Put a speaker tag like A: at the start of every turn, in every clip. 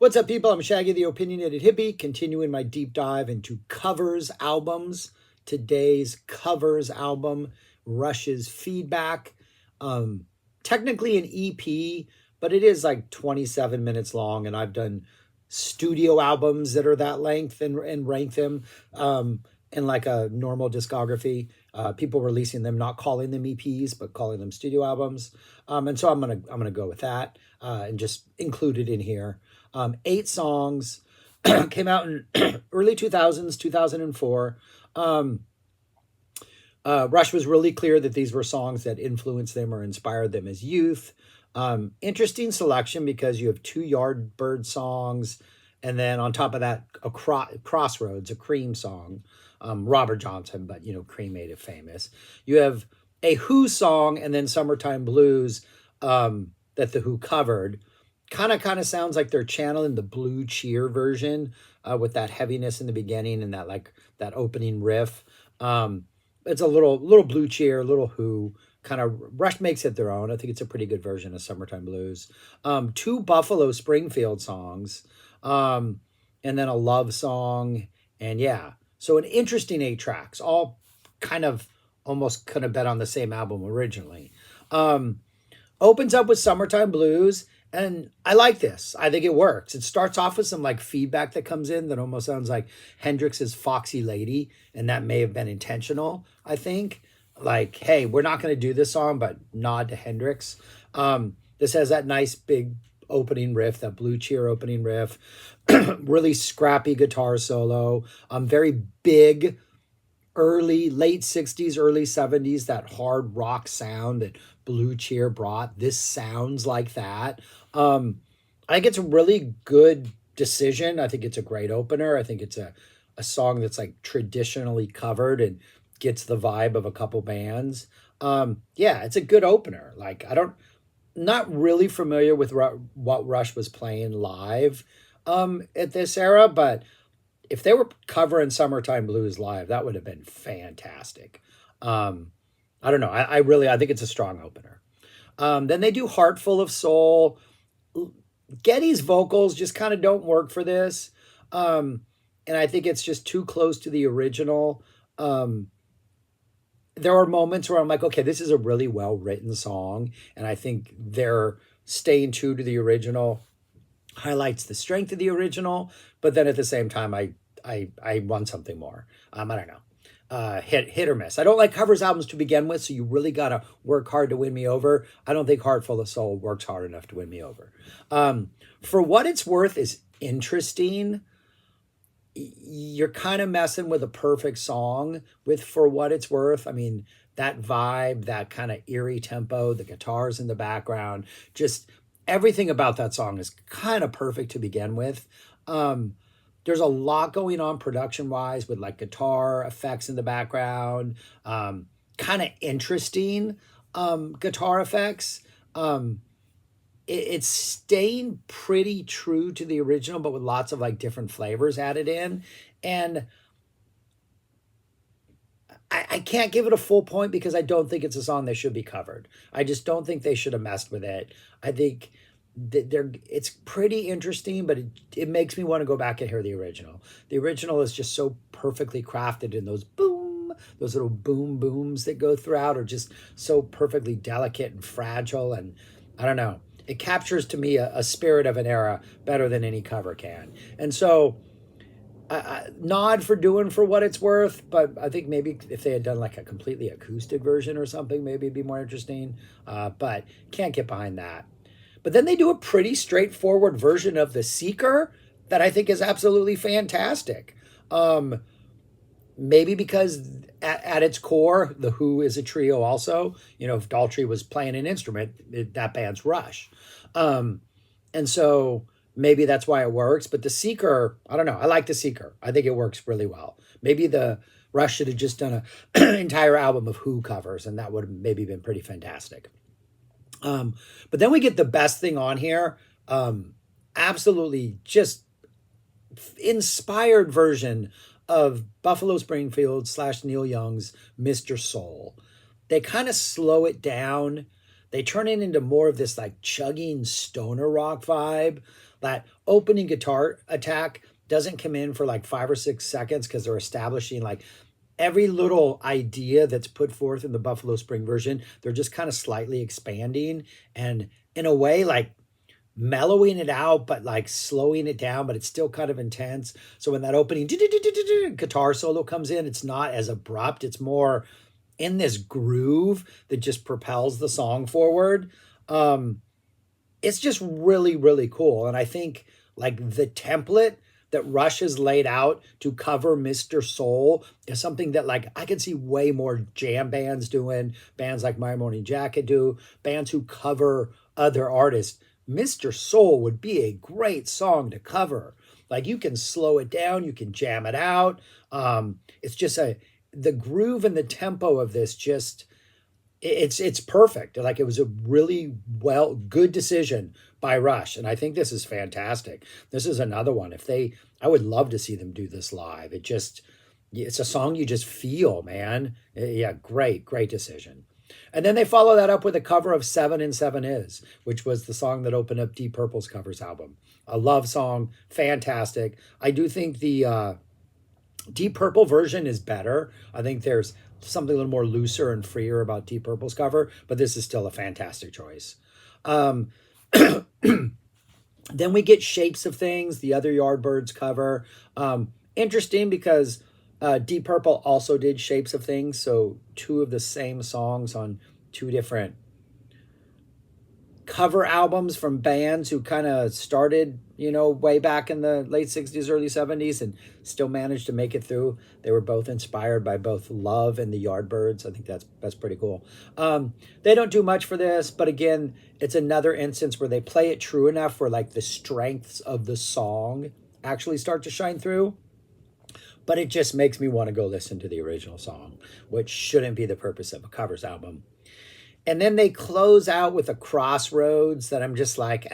A: What's up, people? I'm Shaggy the Opinionated Hippie, continuing my deep dive into covers albums. Today's covers album, Rush's Feedback. Technically an EP, but it is like 27 minutes long, and I've done studio albums that are that length and rank them in like a normal discography. People releasing them, not calling them EPs, but calling them studio albums. And so I'm gonna go with that and just include it in here. 8 songs, came out in early 2000s, 2004. Rush was really clear that these were songs that influenced them or inspired them as youth. Interesting selection because you have 2 Yardbird songs, and then on top of that, a Crossroads, a Cream song. Robert Johnson, but Cream made it famous. You have a Who song and then Summertime Blues that the Who covered. Kind of sounds like they're channeling the Blue Cheer version with that heaviness in the beginning and that opening riff. It's a little Blue Cheer, a little Who. Kind of Rush makes it their own. I think it's a pretty good version of Summertime Blues. 2 Buffalo Springfield songs, and then a love song, and yeah. So an interesting 8 tracks, all kind of almost could have been on the same album originally. Opens up with Summertime Blues. And I like this. I think it works. It starts off with some feedback that comes in that almost sounds like Hendrix's Foxy Lady. And that may have been intentional, I think. Hey, we're not going to do this song, but nod to Hendrix. This has that nice big opening riff, that Blue Cheer opening riff. Really scrappy guitar solo. Very big, late 60s, early 70s, that hard rock sound that Blue Cheer brought. This sounds like that. I think it's a really good decision. I think it's a great opener. I think it's a song that's traditionally covered and gets the vibe of a couple bands. Yeah, it's a good opener. Not really familiar with what Rush was playing live at this era, but if they were covering Summertime Blues live, that would have been fantastic. I don't know. I think it's a strong opener. Then they do Heart Full of Soul. Geddy's vocals just kind of don't work for this. And I think it's just too close to the original. There are moments where I'm like, okay, this is a really well-written song. And I think they're staying true to the original highlights the strength of the original, but then at the same time, I want something more. I don't know. Hit or miss. I don't like covers albums to begin with, so you really got to work hard to win me over. I don't think Heart Full of Soul works hard enough to win me over. For What It's Worth is interesting. You're kind of messing with a perfect song with For What It's Worth. I mean, that vibe, that kind of eerie tempo, the guitars in the background, just everything about that song is kind of perfect to begin with. There's a lot going on production-wise with guitar effects in the background, kind of interesting guitar effects. It's staying pretty true to the original, but with lots of different flavors added in. And I can't give it a full point because I don't think it's a song that should be covered. I just don't think they should have messed with it. I think it's pretty interesting, but it makes me want to go back and hear the original. The original is just so perfectly crafted, and those little boom booms that go throughout are just so perfectly delicate and fragile. And I don't know. It captures to me a spirit of an era better than any cover can. And so nod for doing For What It's Worth, but I think maybe if they had done a completely acoustic version or something, maybe it'd be more interesting. But can't get behind that. But then they do a pretty straightforward version of The Seeker that I think is absolutely fantastic. Maybe because at its core, The Who is a trio also. If Daltrey was playing an instrument, that band's Rush. And so maybe that's why it works. But The Seeker, I don't know. I like The Seeker. I think it works really well. Maybe the Rush should have just done an entire album of Who covers, and that would have maybe been pretty fantastic. But then we get the best thing on here. Absolutely just inspired version of Buffalo Springfield / Neil Young's Mr. Soul. They kind of slow it down. They turn it into more of this chugging stoner rock vibe. That opening guitar attack doesn't come in for like 5 or 6 seconds because they're establishing like every little idea that's put forth in the Buffalo Spring version. They're just kind of slightly expanding and in a way like mellowing it out, but like slowing it down, but it's still kind of intense. So when that opening guitar solo comes in, it's not as abrupt. It's more in this groove that just propels the song forward. It's just really, really cool. And I think like the template that Rush has laid out to cover Mr. Soul is something that like I can see way more jam bands doing, bands like My Morning Jacket do, bands who cover other artists. Mr. Soul would be a great song to cover. Like you can slow it down, you can jam it out. It's just the groove and the tempo of this just it's perfect. Like it was a really good decision by Rush, and I think this is fantastic. This is another one. I would love to see them do this live. It's a song you just feel, man. Yeah, great decision. And then they follow that up with a cover of 7 and 7 Is, which was the song that opened up Deep Purple's covers album. A love song, fantastic. I do think the Deep Purple version is better. I think there's something a little more looser and freer about Deep Purple's cover, but this is still a fantastic choice. Then we get Shapes of Things, the other Yardbirds cover. Interesting because Deep Purple also did Shapes of Things, so two of the same songs on two different cover albums from bands who kind of started, way back in the late 60s, early 70s and still managed to make it through. They were both inspired by both Love and the Yardbirds. I think that's pretty cool. They don't do much for this, but again, it's another instance where they play it true enough where like the strengths of the song actually start to shine through. But it just makes me want to go listen to the original song, which shouldn't be the purpose of a covers album. And then they close out with a Crossroads that I'm just like,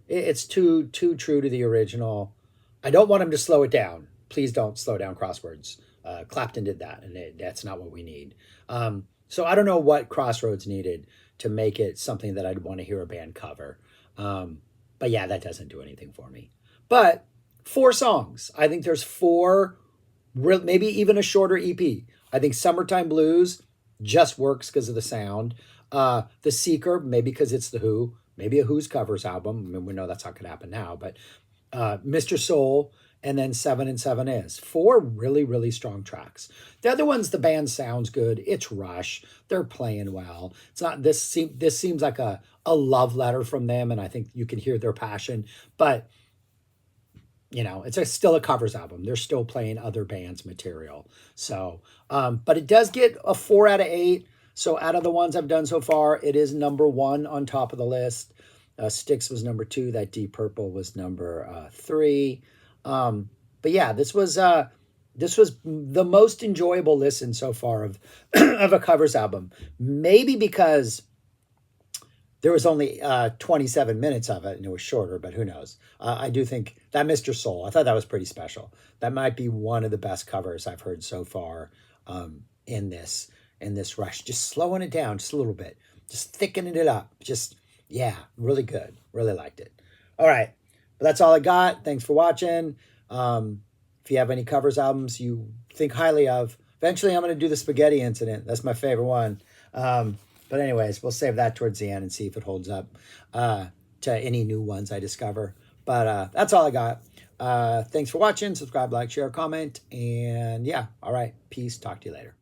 A: it's too true to the original. I don't want them to slow it down. Please don't slow down Crossroads. Clapton did that, and that's not what we need. So I don't know what Crossroads needed to make it something that I'd want to hear a band cover. But yeah, that doesn't do anything for me. But 4 songs. I think there's 4, maybe even a shorter EP. I think Summertime Blues just works because of the sound. The Seeker, maybe because it's The Who, maybe a Who's covers album. I mean, we know that's not going to happen now, but Mr. Soul, and then 7 and 7 Is. 4 really, really strong tracks. The other ones, the band sounds good. It's Rush. They're playing well. It's not this seems like a love letter from them, and I think you can hear their passion, but it's still a covers album. They're still playing other bands' material. So, but it does get a 4 out of 8. So out of the ones I've done so far, it is number 1 on top of the list. Styx was number 2. That Deep Purple was number 3. But yeah, this was the most enjoyable listen so far of of a covers album. Maybe because there was only 27 minutes of it, and it was shorter, but who knows? I do think that Mr. Soul, I thought that was pretty special. That might be one of the best covers I've heard so far in this Rush. Just slowing it down just a little bit. Just thickening it up. Just, yeah, really good. Really liked it. All right. But that's all I got. Thanks for watching. If you have any covers albums you think highly of, eventually I'm going to do the Spaghetti Incident. That's my favorite one. But anyways, we'll save that towards the end and see if it holds up to any new ones I discover. But that's all I got. Thanks for watching. Subscribe, like, share, comment. And yeah, all right. Peace. Talk to you later.